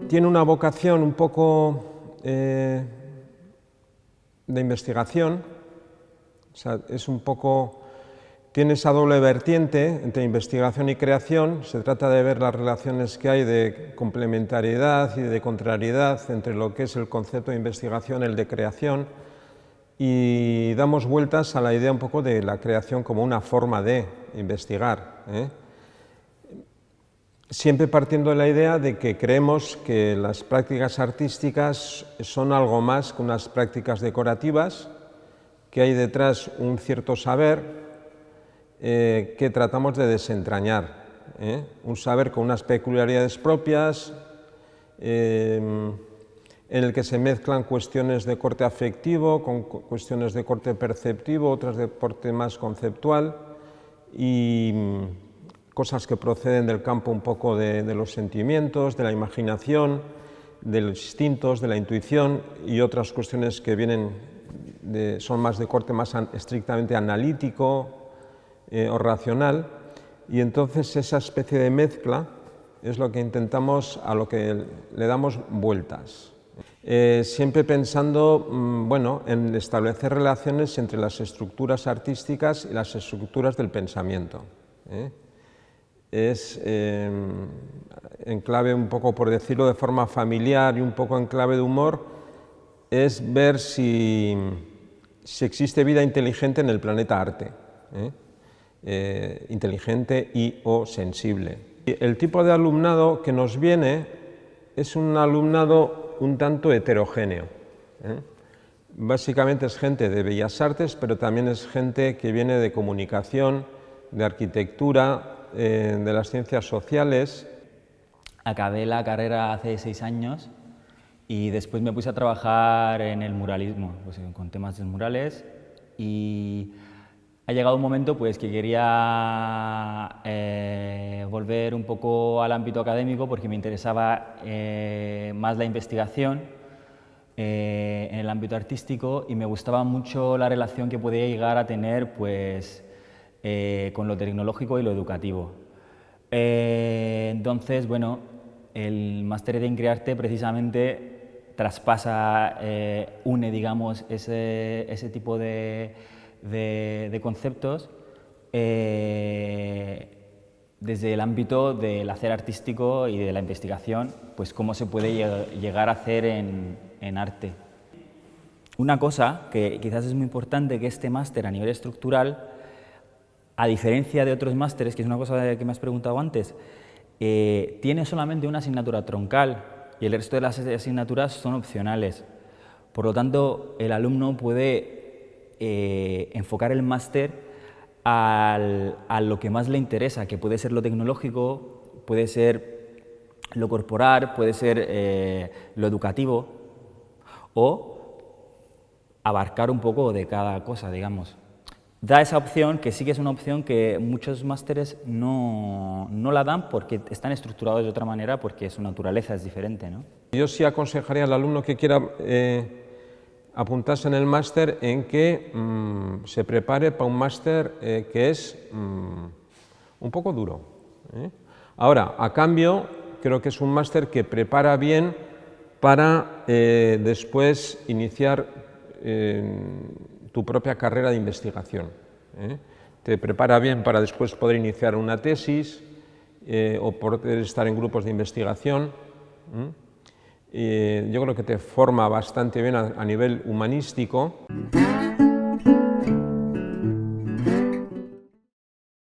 tiene una vocación un poco de investigación, o sea, es un poco, tiene esa doble vertiente entre investigación y creación. Se trata de ver las relaciones que hay de complementariedad y de contrariedad entre lo que es el concepto de investigación y el de creación, y damos vueltas a la idea un poco de la creación como una forma de investigar, siempre partiendo de la idea de que creemos que las prácticas artísticas son algo más que unas prácticas decorativas, que hay detrás un cierto saber que tratamos de desentrañar, un saber con unas peculiaridades propias, en el que se mezclan cuestiones de corte afectivo con cuestiones de corte perceptivo, otras de corte más conceptual, y cosas que proceden del campo un poco de los sentimientos, de la imaginación, de los instintos, de la intuición, y otras cuestiones que vienen son más de corte más estrictamente analítico o racional, y entonces esa especie de mezcla es lo que intentamos, a lo que le damos vueltas. Siempre pensando bueno, en establecer relaciones entre las estructuras artísticas y las estructuras del pensamiento. Es en clave un poco, por decirlo de forma familiar y un poco en clave de humor, es ver si existe vida inteligente en el planeta arte, inteligente y o sensible. El tipo de alumnado que nos viene es un alumnado un tanto heterogéneo. Básicamente es gente de bellas artes, pero también es gente que viene de comunicación, de arquitectura, de las ciencias sociales. Acabé la carrera hace 6 años y después me puse a trabajar en el muralismo, pues, con temas de murales, y ha llegado un momento pues, que quería volver un poco al ámbito académico porque me interesaba más la investigación en el ámbito artístico, y me gustaba mucho la relación que podía llegar a tener pues, con lo tecnológico y lo educativo. Entonces, bueno, el máster de Increarte precisamente traspasa, une, digamos, ese tipo de conceptos desde el ámbito del hacer artístico y de la investigación, pues cómo se puede llegar a hacer en arte. Una cosa que quizás es muy importante, que este máster a nivel estructural, a diferencia de otros másteres, que es una cosa que me has preguntado antes, tiene solamente una asignatura troncal y el resto de las asignaturas son opcionales. Por lo tanto, el alumno puede enfocar el máster a lo que más le interesa, que puede ser lo tecnológico, puede ser lo corporal, puede ser lo educativo, o abarcar un poco de cada cosa, digamos. Da esa opción, que sí que es una opción que muchos másteres no la dan porque están estructurados de otra manera, porque su naturaleza es diferente, ¿no? Yo sí aconsejaría al alumno que quiera apuntarse en el máster en que se prepare para un máster que es un poco duro. Ahora, a cambio, creo que es un máster que prepara bien para después iniciar tu propia carrera de investigación. Te prepara bien para después poder iniciar una tesis o poder estar en grupos de investigación. Yo creo que te forma bastante bien a nivel humanístico.